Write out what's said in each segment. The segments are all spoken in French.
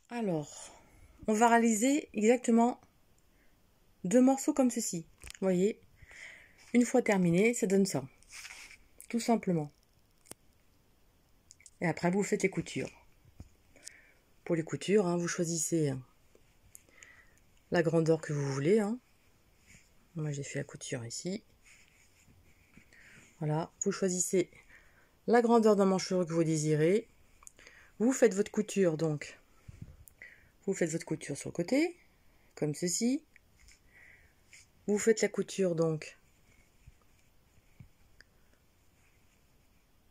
Alors, on va réaliser exactement 2 morceaux comme ceci. Vous voyez, une fois terminé, ça donne ça. Tout simplement. Et après, vous faites les coutures. Pour les coutures, vous choisissez la grandeur que vous voulez. Moi, j'ai fait la couture ici. Voilà, vous choisissez la grandeur d'emmanchure que vous désirez. Vous faites votre couture, donc. Vous faites votre couture sur le côté, comme ceci. Vous faites la couture, donc,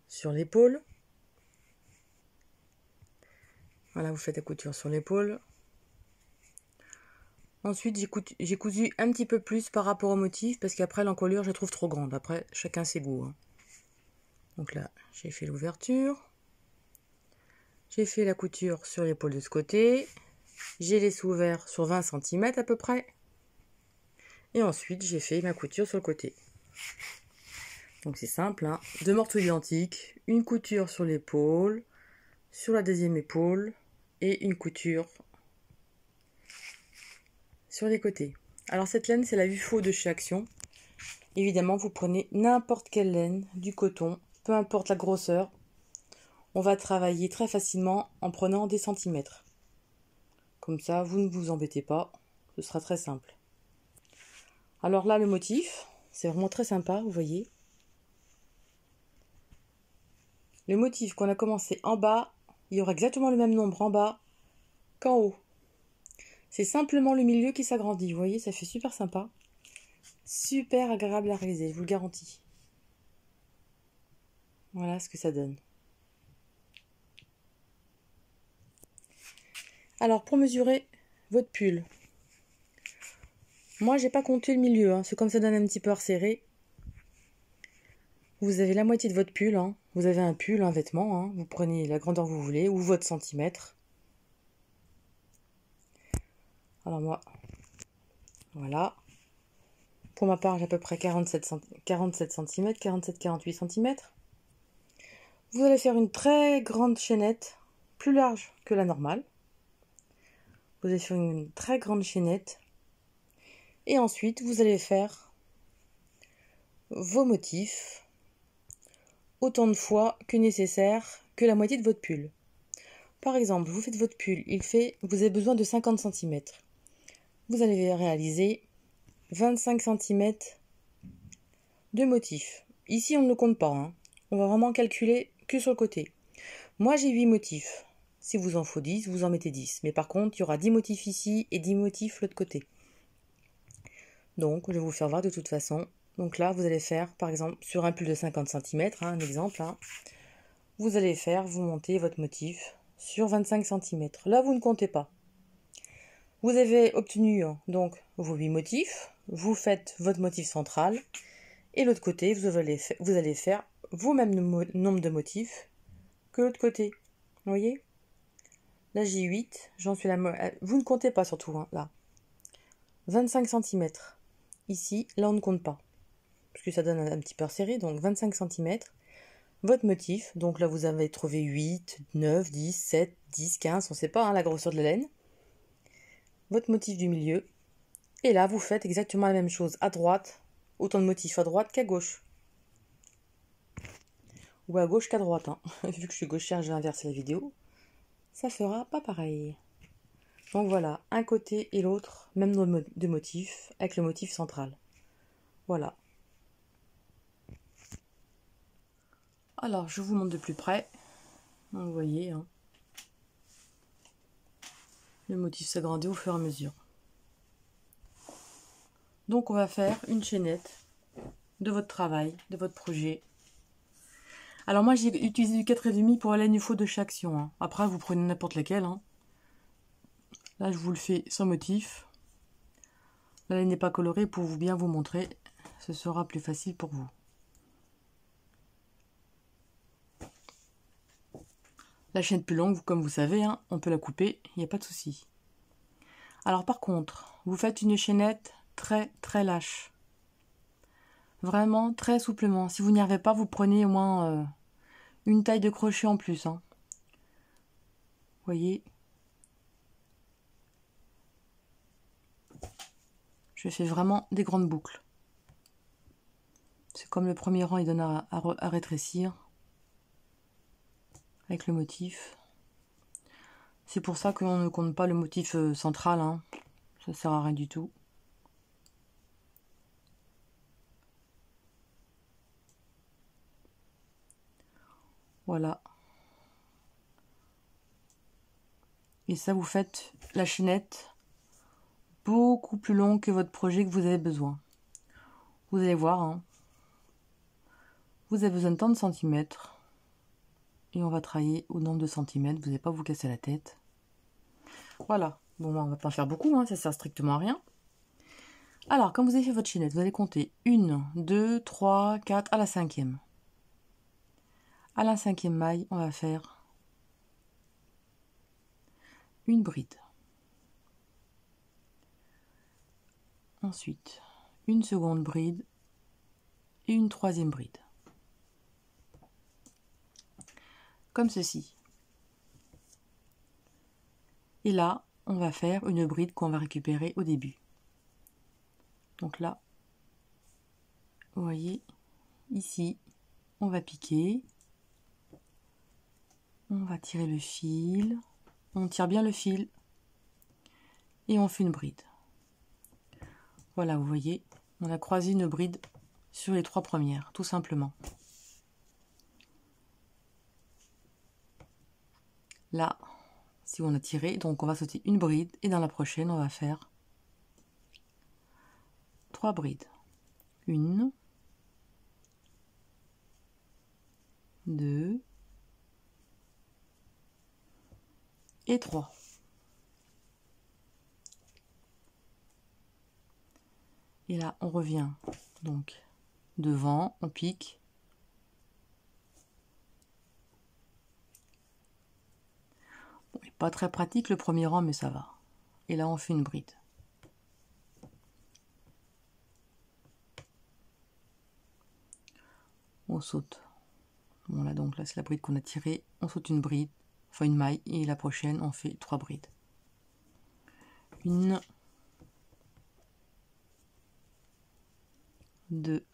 sur l'épaule. Voilà, vous faites la couture sur l'épaule. Ensuite, j'ai cousu un petit peu plus par rapport au motif, parce qu'après, l'encolure, je la trouve trop grande. Après, chacun ses goûts. Donc là, j'ai fait l'ouverture. J'ai fait la couture sur l'épaule de ce côté. J'ai laissé ouvert sur 20 cm à peu près. Et ensuite, j'ai fait ma couture sur le côté. Donc c'est simple, 2 morceaux identiques, une couture sur l'épaule, sur la deuxième épaule et une couture sur les côtés. Alors cette laine, c'est la vue faux de chez Action. Évidemment, vous prenez n'importe quelle laine, du coton, peu importe la grosseur. On va travailler très facilement en prenant des centimètres. Comme ça, vous ne vous embêtez pas, ce sera très simple. Alors là, le motif, c'est vraiment très sympa, vous voyez. Le motif qu'on a commencé en bas, il y aura exactement le même nombre en bas qu'en haut. C'est simplement le milieu qui s'agrandit, vous voyez, ça fait super sympa. Super agréable à réaliser, je vous le garantis. Voilà ce que ça donne. Alors, pour mesurer votre pull, moi, j'ai pas compté le milieu, c'est comme ça donne un petit peu resserré. Vous avez la moitié de votre pull, vous avez un pull, un vêtement, vous prenez la grandeur que vous voulez, ou votre centimètre. Alors moi, voilà. Pour ma part, j'ai à peu près 47 cm, 47-48 cm. Vous allez faire une très grande chaînette, plus large que la normale. Vous allez faire une très grande chaînette. Et ensuite, vous allez faire vos motifs autant de fois que nécessaire que la moitié de votre pull. Par exemple, vous faites votre pull, vous avez besoin de 50 cm. Vous allez réaliser 25 cm de motifs. Ici, on ne le compte pas. On va vraiment calculer que sur le côté. Moi, j'ai 8 motifs. Si vous en faut 10, vous en mettez 10. Mais par contre, il y aura 10 motifs ici et 10 motifs de l'autre côté. Donc, je vais vous faire voir de toute façon. Donc là, vous allez faire, par exemple, sur un pull de 50 cm, un exemple, vous allez vous montez votre motif sur 25 cm. Là, vous ne comptez pas. Vous avez obtenu donc vos 8 motifs. Vous faites votre motif central. Et l'autre côté, vous allez faire vos mêmes nombre de motifs que l'autre côté. Vous voyez? Là, j'ai 8. J'en suis là. Vous ne comptez pas surtout, là. 25 cm. Ici, là, on ne compte pas. Parce que ça donne un petit peu serré. Donc, 25 cm. Votre motif. Donc là, vous avez trouvé 8, 9, 10, 7, 10, 15. On ne sait pas la grosseur de la laine. Votre motif du milieu. Et là, vous faites exactement la même chose. À droite, autant de motifs à droite qu'à gauche. Ou à gauche qu'à droite. Vu que je suis gauchère, je vais inverser la vidéo. Ça fera pas pareil. Donc voilà, un côté et l'autre, même de motifs, avec le motif central. Voilà. Alors, je vous montre de plus près. Vous voyez, le motif s'agrandit au fur et à mesure. Donc, on va faire une chaînette de votre travail, de votre projet. Alors, moi, j'ai utilisé du 4,5 pour la laine UFO de chez Action. Après, vous prenez n'importe laquelle. Là, je vous le fais sans motif. La laine n'est pas colorée pour bien vous montrer. Ce sera plus facile pour vous. La chaîne plus longue, comme vous savez, on peut la couper, il n'y a pas de souci. Alors par contre, vous faites une chaînette très très lâche. Vraiment très souplement. Si vous n'y arrivez pas, vous prenez au moins une taille de crochet en plus. Vous voyez, Je fais vraiment des grandes boucles. C'est comme le premier rang, il donne à rétrécir avec le motif. C'est pour ça qu'on ne compte pas le motif central, hein. Ça sert à rien du tout. Voilà. Et ça, vous faites la chaînette beaucoup plus longue que votre projet que vous avez besoin. Vous allez voir, hein. Vous avez besoin de tant de centimètres. Et on va travailler au nombre de centimètres. Vous n'allez pas vous casser la tête. Voilà. Bon, on va pas en faire beaucoup, hein. Ça sert strictement à rien. Alors, quand vous avez fait votre chaînette, vous allez compter 1, 2, 3, 4, à la 5e. À la 5e maille, on va faire une bride. Ensuite, une seconde bride et une troisième bride. Comme ceci. Et là, on va faire une bride qu'on va récupérer au début. Donc là, vous voyez, ici, on va piquer. On va tirer le fil. On tire bien le fil. Et on fait une bride. Voilà, vous voyez, on a croisé une bride sur les 3 premières, tout simplement. Là, si on a tiré, donc on va sauter une bride et dans la prochaine, on va faire 3 brides. 1, 2 et 3. Et là, on revient donc devant, on pique. Bon, il n'est pas très pratique le premier rang, mais ça va. Et là, on fait une bride. On saute. Bon, là, donc, là, c'est la bride qu'on a tirée. On saute une bride, enfin une maille, et la prochaine, on fait 3 brides. 1, 2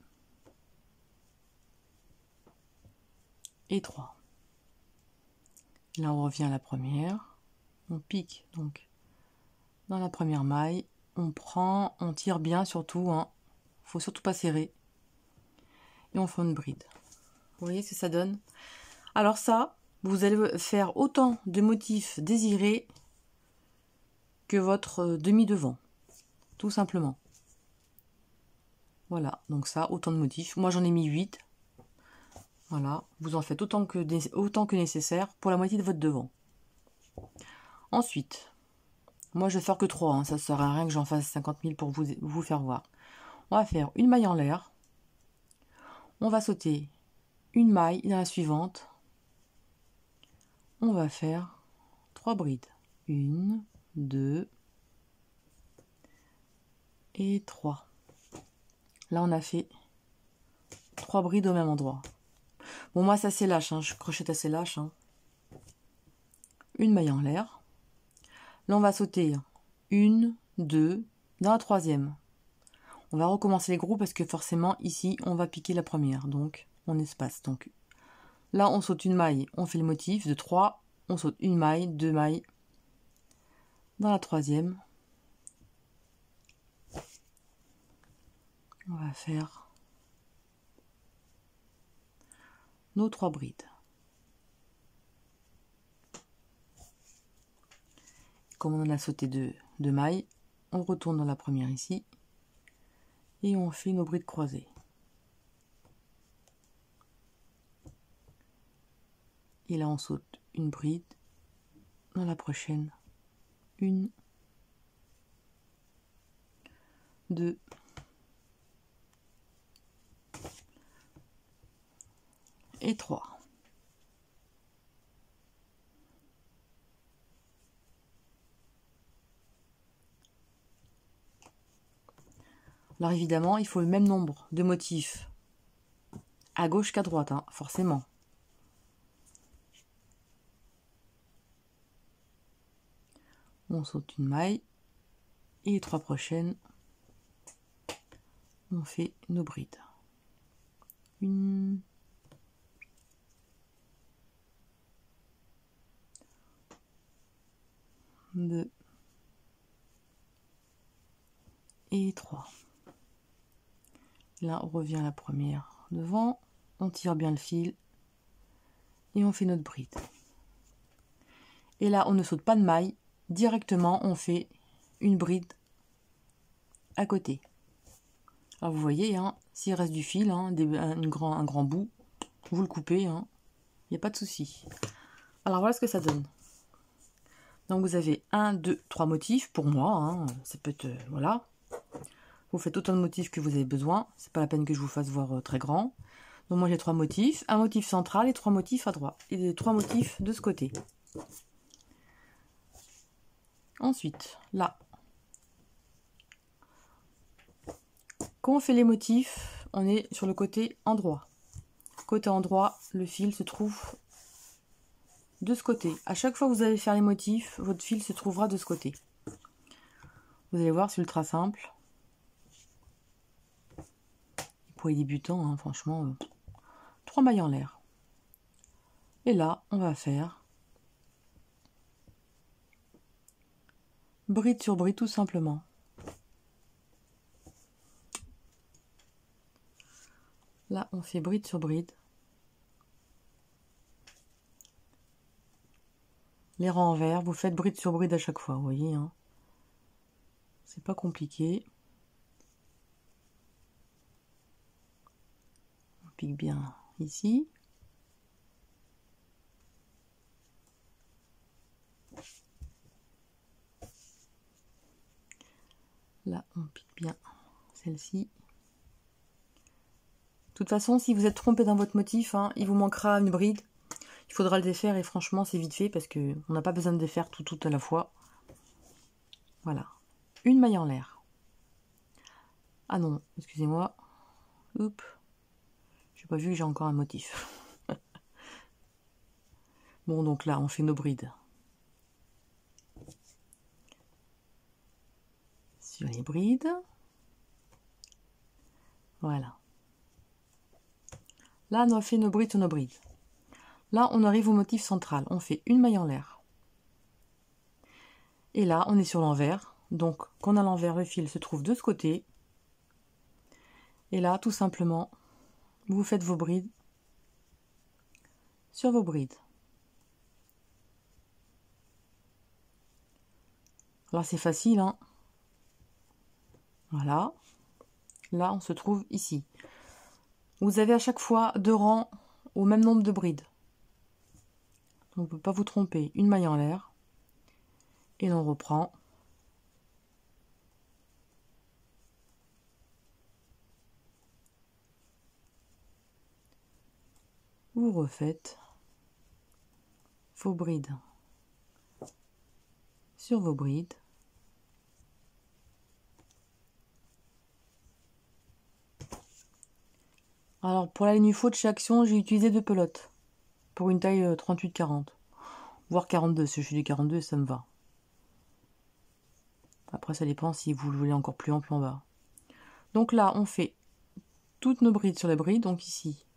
et 3. Là, on revient à la première. On pique, donc, dans la première maille. On prend, on tire bien, surtout, hein. Faut surtout pas serrer. Et on fait une bride. Vous voyez ce que ça donne? Alors ça, vous allez faire autant de motifs désirés que votre demi-devant, tout simplement. Voilà, donc ça, autant de motifs. Moi, j'en ai mis 8. Voilà, vous en faites autant que nécessaire pour la moitié de votre devant. Ensuite, moi, je vais faire que 3, hein, ça ne sert à rien que j'en fasse 50 000 pour vous faire voir. On va faire une maille en l'air. On va sauter une maille dans la suivante. On va faire 3 brides. 1, 2 et 3. Là, on a fait 3 brides au même endroit. Bon, moi, c'est assez lâche, hein. Je crochette assez lâche. Hein. Une maille en l'air. Là, on va sauter 1, 2, dans la troisième. On va recommencer les groupes parce que forcément, ici, on va piquer la première. Donc, on espace. Donc, là, on saute une maille, on fait le motif. De 3, on saute une maille, 2 mailles. Dans la troisième, on va faire nos 3 brides. Comme on en a sauté 2 mailles, on retourne dans la première ici et on fait nos brides croisées. Et là, on saute une bride. Dans la prochaine, 1, 2 et 3. Alors évidemment, il faut le même nombre de motifs à gauche qu'à droite, hein, forcément. On saute une maille et les 3 prochaines, on fait nos brides. 1, 2 et 3. Là, on revient à la première devant, on tire bien le fil et on fait notre bride. Et là, on ne saute pas de maille, directement, on fait une bride à côté. Alors, vous voyez, hein, s'il reste du fil, hein, un grand bout, vous le coupez, hein, il n'y a pas de souci. Alors, voilà ce que ça donne. Donc, vous avez 1, 2, 3 motifs, pour moi, hein, ça peut être, voilà. Vous faites autant de motifs que vous avez besoin, c'est pas la peine que je vous fasse voir très grand. Donc, moi, j'ai 3 motifs, un motif central et 3 motifs à droite, et 3 motifs de ce côté. Ensuite, là, quand on fait les motifs, on est sur le côté endroit. Côté endroit, le fil se trouve de ce côté. À chaque fois que vous allez faire les motifs, votre fil se trouvera de ce côté. Vous allez voir, c'est ultra simple. Pour les débutants, hein, franchement, 3 mailles en l'air. Et là, on va faire bride sur bride tout simplement. Là, on fait bride sur bride. Les rangs envers, vous faites bride sur bride à chaque fois, vous voyez. Hein. C'est pas compliqué. On pique bien ici. Là, on pique bien celle-ci. De toute façon, si vous êtes trompé dans votre motif, hein, il vous manquera une bride. Il faudra le défaire et franchement, c'est vite fait parce qu'on n'a pas besoin de défaire tout à la fois. Voilà. Une maille en l'air. Ah non, excusez-moi. Oups. J'ai pas vu que j'ai encore un motif. Bon, donc là, on fait nos brides. Sur les brides. Voilà. Là, on a fait nos brides sur nos brides. Là, on arrive au motif central. On fait une maille en l'air. Et là, on est sur l'envers. Donc, quand on a l'envers, le fil se trouve de ce côté. Et là, tout simplement, vous faites vos brides sur vos brides. Là, c'est facile, hein. Voilà. Là, on se trouve ici. Vous avez à chaque fois 2 rangs au même nombre de brides. Donc, on ne peut pas vous tromper. Une maille en l'air. Et l'on reprend. Vous refaites vos brides sur vos brides. Alors pour la ligne faute chez Action, j'ai utilisé 2 pelotes pour une taille 38-40, voire 42. Si je suis du 42, ça me va. Après, ça dépend si vous le voulez encore plus ample en bas. Donc là, on fait toutes nos brides sur les brides. Donc ici,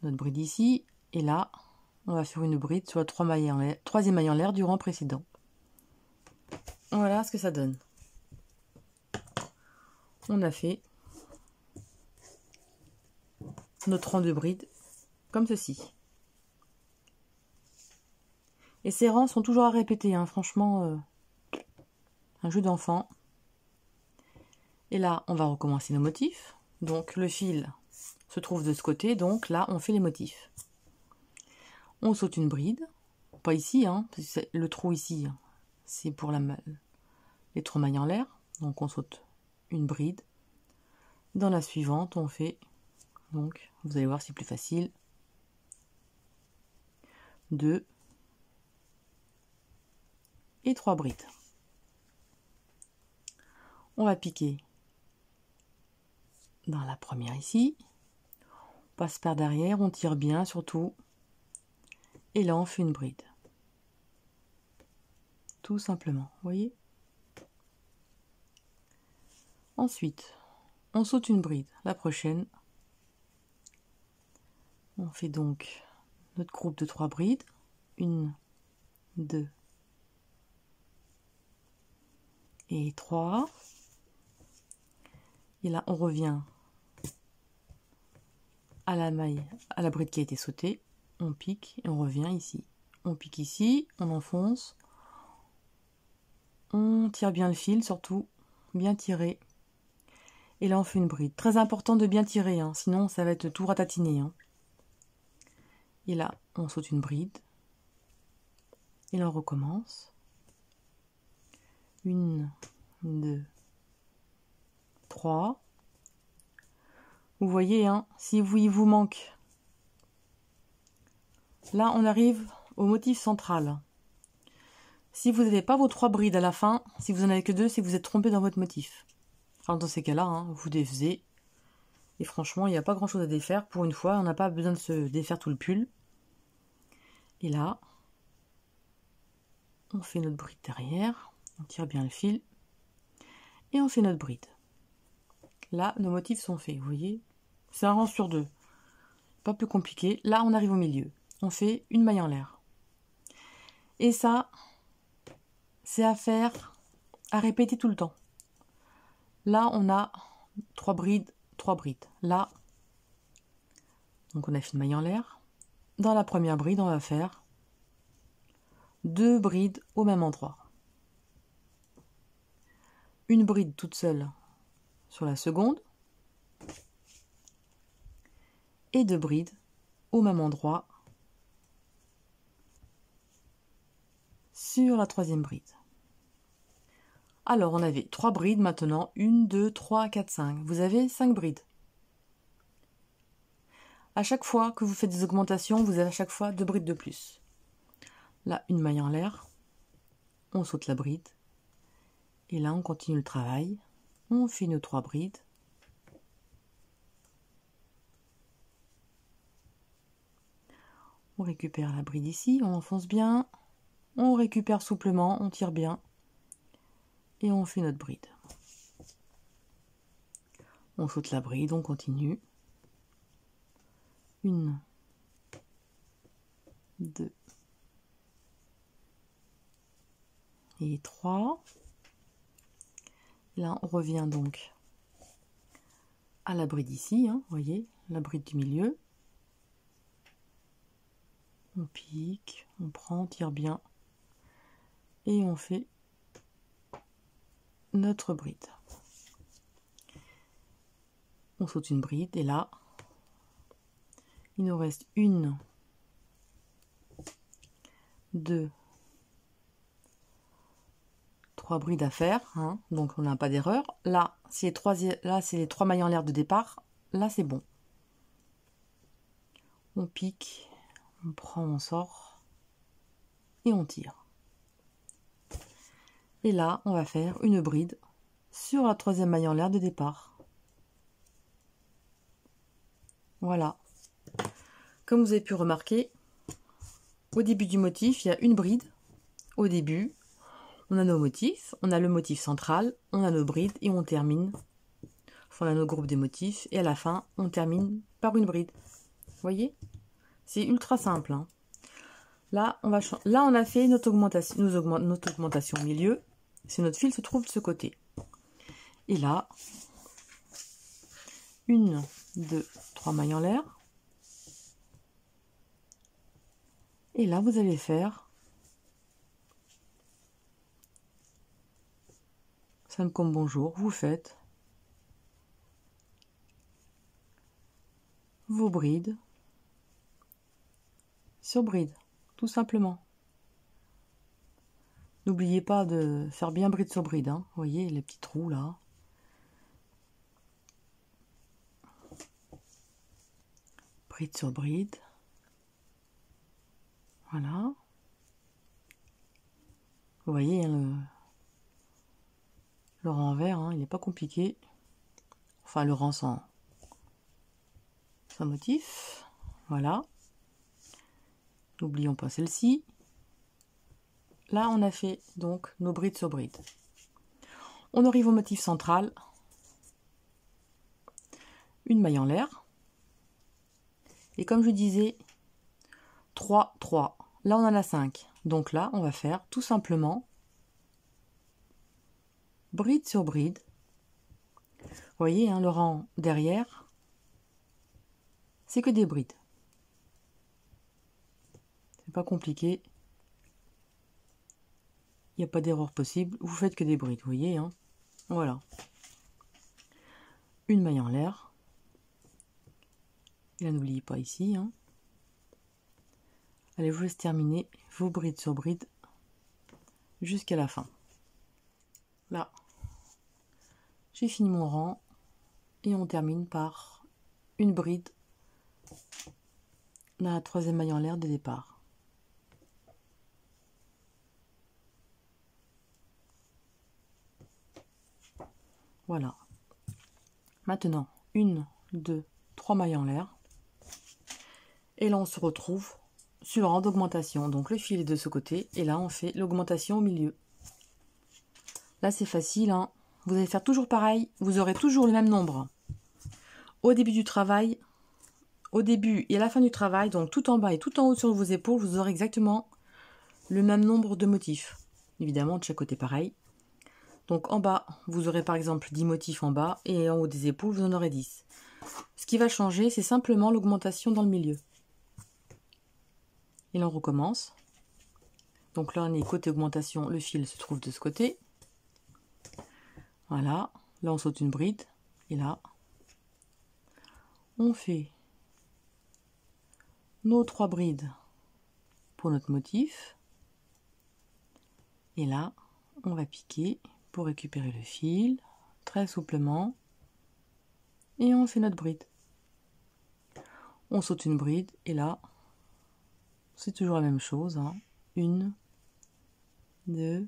notre bride ici, et là, on va faire une bride sur la troisième maille en l'air du rang précédent. Voilà ce que ça donne. On a fait notre rang de bride comme ceci. Et ces rangs sont toujours à répéter, hein, franchement, un jeu d'enfant. Et là, on va recommencer nos motifs. Donc le fil se trouve de ce côté, donc là, on fait les motifs. On saute une bride, pas ici, hein, parce que le trou ici, c'est pour les 3 mailles en l'air. Donc on saute une bride. Dans la suivante, on fait, donc vous allez voir, c'est plus facile, 2 et 3 brides. On va piquer dans la première ici, on passe par derrière, on tire bien surtout, et là on fait une bride. Tout simplement, vous voyez. Ensuite, on saute une bride. La prochaine, on fait donc notre groupe de 3 brides. 1, 2 et 3. Et là, on revient à la maille, à la bride qui a été sautée. On pique et on revient ici. On pique ici, on enfonce. On tire bien le fil, surtout, bien tiré. Et là, on fait une bride. Très important de bien tirer, hein, sinon ça va être tout ratatiné. Hein. Et là, on saute une bride. Et là, on recommence. 1, 2, 3. Vous voyez, hein, si il vous manque. Là, on arrive au motif central. Si vous n'avez pas vos 3 brides à la fin, si vous n'en avez que 2, c'est que vous êtes trompé dans votre motif. Alors dans ces cas-là, hein, vous défaisez. Et franchement, il n'y a pas grand-chose à défaire. Pour une fois, on n'a pas besoin de se défaire tout le pull. Et là, on fait notre bride derrière. On tire bien le fil. Et on fait notre bride. Là, nos motifs sont faits, vous voyez. C'est un rang sur 2. Pas plus compliqué. Là, on arrive au milieu. On fait une maille en l'air. Et ça, c'est à faire, à répéter tout le temps. Là, on a 3 brides, 3 brides. Là, donc on a fait une maille en l'air. Dans la première bride, on va faire 2 brides au même endroit. Une bride toute seule sur la seconde. Et 2 brides au même endroit sur la troisième bride. Alors, on avait 3 brides maintenant. 1, 2, 3, 4, 5. Vous avez 5 brides. À chaque fois que vous faites des augmentations, vous avez à chaque fois 2 brides de plus. Là, une maille en l'air. On saute la bride. Et là, on continue le travail. On fait nos 3 brides. On récupère la bride ici. On enfonce bien. On récupère souplement. On tire bien. Et on fait notre bride. On saute la bride. On continue. 1, 2 et 3. Là, on revient donc à la bride ici, hein, vous voyez, la bride du milieu. On pique, on prend, on tire bien. Et on fait notre bride. On saute une bride et là, il nous reste 1, 2, 3 brides à faire, hein, donc on n'a pas d'erreur. Là, c'est les 3 mailles en l'air de départ. Là, c'est bon. On pique, on prend, on sort et on tire. Et là, on va faire une bride sur la troisième maille en l'air de départ. Voilà. Comme vous avez pu remarquer, au début du motif, il y a une bride. Au début, on a nos motifs, on a le motif central, on a nos brides et on termine. Enfin, on a nos groupes de motifs et à la fin, on termine par une bride. Vous voyez? C'est ultra simple. Hein. Là, on a fait notre augmentation au milieu. Si notre fil se trouve de ce côté. Et là, 1, 2, 3 mailles en l'air. Et là, vous allez faire 5 comme bonjour. Vous faites vos brides sur bride, tout simplement. N'oubliez pas de faire bien bride sur bride. Hein. Vous voyez les petits trous là. Bride sur bride. Voilà. Vous voyez hein, le rang vert, hein, il n'est pas compliqué. Enfin, le rang sans motif. Voilà. N'oublions pas celle-ci. Là, on a fait donc nos brides sur bride. On arrive au motif central. une maille en l'air. Et comme je disais, 3, 3. Là, on en a 5. Donc là, on va faire tout simplement bride sur bride. Vous voyez, hein, le rang derrière, c'est que des brides. C'est pas compliqué. Il n'y a pas d'erreur possible. Vous faites que des brides, vous voyez. Hein. Voilà. Une maille en l'air. Et là, n'oubliez pas ici. Hein. Allez, je vous laisse terminer vos brides sur brides jusqu'à la fin. Là, j'ai fini mon rang et on termine par une bride dans la troisième maille en l'air de départ. Voilà. Maintenant, 1, 2, 3 mailles en l'air. Et là, on se retrouve sur le rang d'augmentation. Donc, le fil est de ce côté. Et là, on fait l'augmentation au milieu. Là, c'est facile. Hein. Vous allez faire toujours pareil. Vous aurez toujours le même nombre. Au début du travail, au début et à la fin du travail, donc tout en bas et tout en haut sur vos épaules, vous aurez exactement le même nombre de motifs. Évidemment, de chaque côté, pareil. Donc, en bas, vous aurez par exemple 10 motifs en bas. Et en haut des épaules, vous en aurez 10. Ce qui va changer, c'est simplement l'augmentation dans le milieu. Et là, on recommence. Donc là, on est côté augmentation, le fil se trouve de ce côté. Voilà. Là, on saute une bride. Et là, on fait nos 3 brides pour notre motif. Et là, on va piquer pour récupérer le fil, très souplement. Et on fait notre bride. On saute une bride. Et là, c'est toujours la même chose. Hein. 1, 2,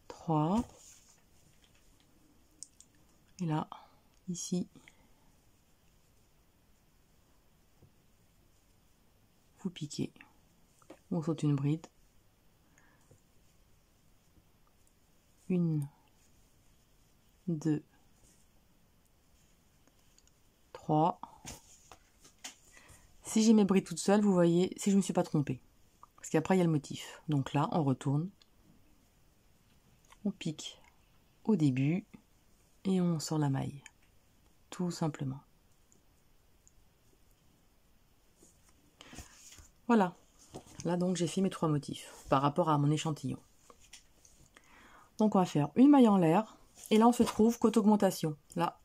3. Et là, ici, vous piquez. On saute une bride. 1, 2, 3. Si j'ai mes brides toutes seules, vous voyez, si je ne me suis pas trompée. Parce qu'après, il y a le motif. Donc là, on retourne. On pique au début et on sort la maille. Tout simplement. Voilà. Là, donc, j'ai fait mes 3 motifs par rapport à mon échantillon. Donc, on va faire une maille en l'air. Et là, on se trouve côte augmentation. Là,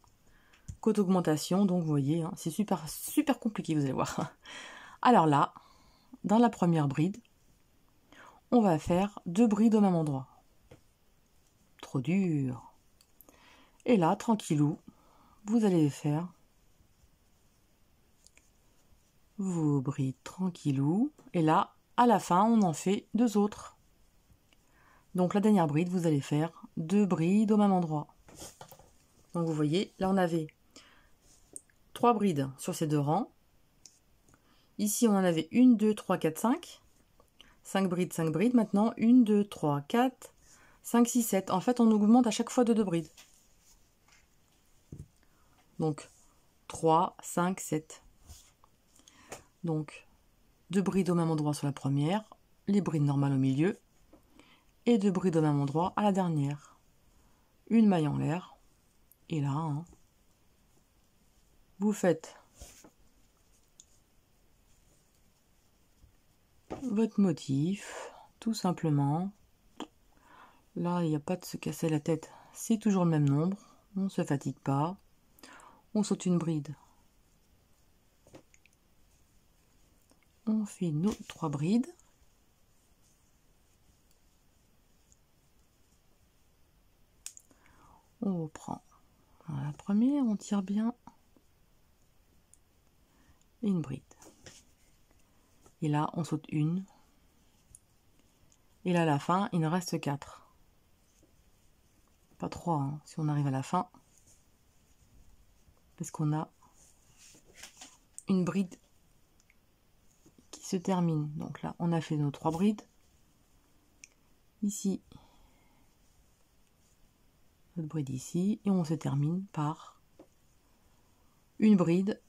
côte augmentation. Donc, vous voyez, hein, c'est super, super compliqué, vous allez voir. Alors là, dans la première bride, on va faire 2 brides au même endroit. Trop dur. Et là, tranquillou, vous allez faire vos brides tranquillou. Et là, à la fin, on en fait 2 autres. Donc la dernière bride, vous allez faire 2 brides au même endroit. Donc vous voyez, là on avait 3 brides sur ces 2 rangs. Ici, on en avait 1, 2, 3, 4, 5. 5 brides, 5 brides. Maintenant, 1, 2, 3, 4, 5, 6, 7. En fait, on augmente à chaque fois de 2 brides. Donc, 3, 5, 7. Donc, 2 brides au même endroit sur la première, les brides normales au milieu, et 2 brides au même endroit à la dernière. Une maille en l'air, et là, hein, vous faites votre motif, tout simplement. Là, il n'y a pas de se casser la tête, c'est toujours le même nombre, on ne se fatigue pas. On saute une bride. On fait nos 3 brides. On reprend la première, on tire bien. Et une bride. Et là, on saute une. Et là, à la fin, il nous reste 4. Pas 3, hein, si on arrive à la fin. Parce qu'on a une bride qui se termine. Donc là, on a fait nos 3 brides. Ici, notre bride ici, et on se termine par une bride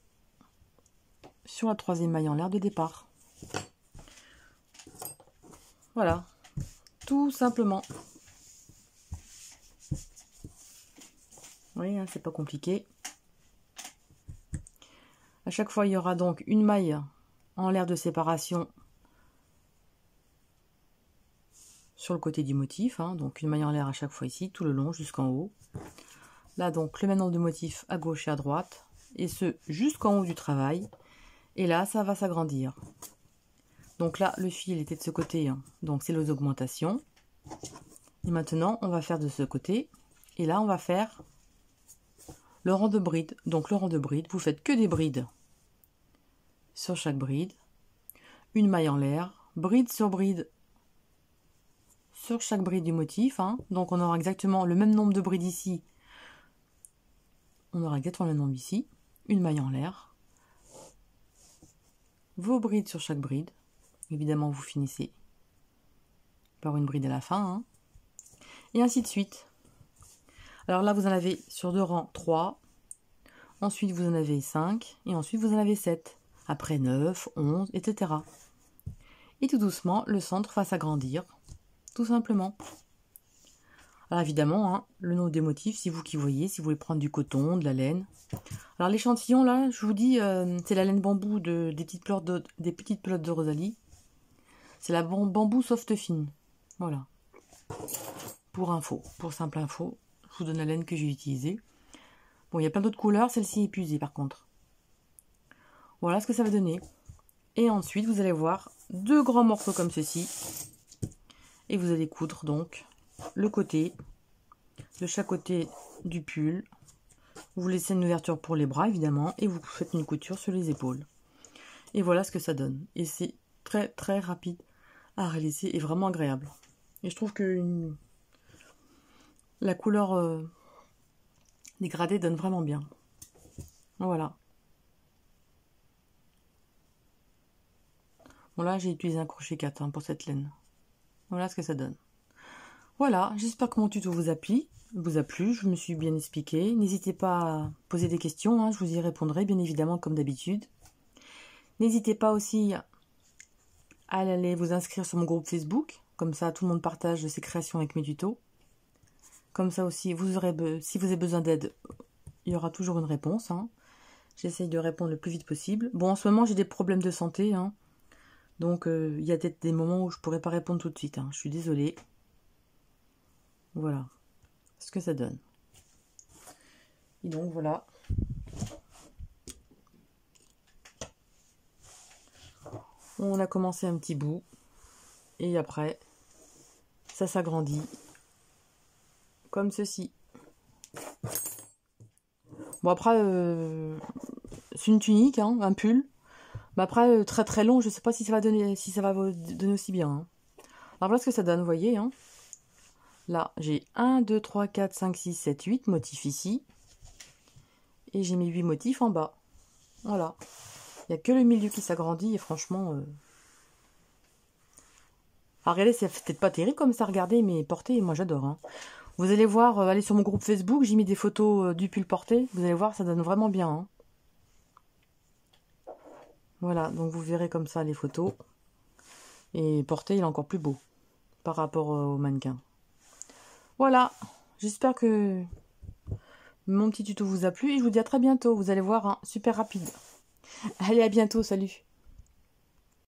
sur la troisième maille en l'air de départ. Voilà, tout simplement. Oui, hein, c'est pas compliqué. À chaque fois, il y aura donc une maille en l'air de séparation sur le côté du motif, hein, donc une maille en l'air à chaque fois ici, tout le long jusqu'en haut. Là donc le même nombre de motifs à gauche et à droite, et ce jusqu'en haut du travail. Et là ça va s'agrandir. Donc là le fil était de ce côté, hein, donc c'est les augmentations. Et maintenant on va faire de ce côté, et là on va faire le rang de bride. Donc le rang de bride, vous faites que des brides sur chaque bride, une maille en l'air, bride sur chaque bride du motif, hein. Donc on aura exactement le même nombre de brides ici, on aura exactement le même nombre ici, une maille en l'air, vos brides sur chaque bride, évidemment vous finissez par une bride à la fin, hein. Et ainsi de suite. Alors là vous en avez sur deux rangs 3, ensuite vous en avez 5, et ensuite vous en avez 7, après 9, 11, etc. Et tout doucement le centre va s'agrandir, tout simplement. Alors évidemment, hein, le nom des motifs, c'est vous qui voyez, si vous voulez prendre du coton, de la laine. Alors l'échantillon là, je vous dis, c'est la laine bambou des petites pelotes de Rosalie. C'est la bambou soft fine. Voilà. Pour info, pour simple info, je vous donne la laine que j'ai utilisée. Bon, il y a plein d'autres couleurs, celle-ci est épuisée par contre. Voilà ce que ça va donner. Et ensuite, vous allez voir deux grands morceaux comme ceci. Et vous allez coudre donc le côté de chaque côté du pull. Vous laissez une ouverture pour les bras évidemment et vous faites une couture sur les épaules. Et voilà ce que ça donne. Et c'est très très rapide à réaliser et vraiment agréable. Et je trouve que la couleur dégradée donne vraiment bien. Voilà. Bon là j'ai utilisé un crochet 4 hein, pour cette laine. Voilà ce que ça donne. Voilà, j'espère que mon tuto vous a plu, je me suis bien expliqué. N'hésitez pas à poser des questions, hein, je vous y répondrai bien évidemment comme d'habitude. N'hésitez pas aussi à aller vous inscrire sur mon groupe Facebook, comme ça tout le monde partage ses créations avec mes tutos. Comme ça aussi, si vous avez besoin d'aide, il y aura toujours une réponse. Hein. J'essaye de répondre le plus vite possible. Bon, en ce moment j'ai des problèmes de santé, hein, donc il y a peut-être des moments où je ne pourrai pas répondre tout de suite, hein, je suis désolée. Voilà ce que ça donne. Et donc voilà. On a commencé un petit bout. Et après, ça s'agrandit. Comme ceci. Bon après, c'est une tunique, hein, un pull. Mais après, très très long, je sais pas si ça va donner aussi bien. Hein. Alors voilà ce que ça donne, vous voyez. Hein. Là, j'ai 1, 2, 3, 4, 5, 6, 7, 8 motifs ici. Et j'ai mes 8 motifs en bas. Voilà. Il n'y a que le milieu qui s'agrandit et franchement... Alors, regardez, c'est peut-être pas terrible comme ça, regardez, mais porté, moi j'adore. Hein. Vous allez voir, allez sur mon groupe Facebook, j'ai mis des photos du pull porté. Vous allez voir, ça donne vraiment bien. Hein. Voilà, donc vous verrez comme ça les photos. Et porté, il est encore plus beau par rapport au mannequin. Voilà, j'espère que mon petit tuto vous a plu et je vous dis à très bientôt. Vous allez voir, hein, super rapide. Allez, à bientôt, salut!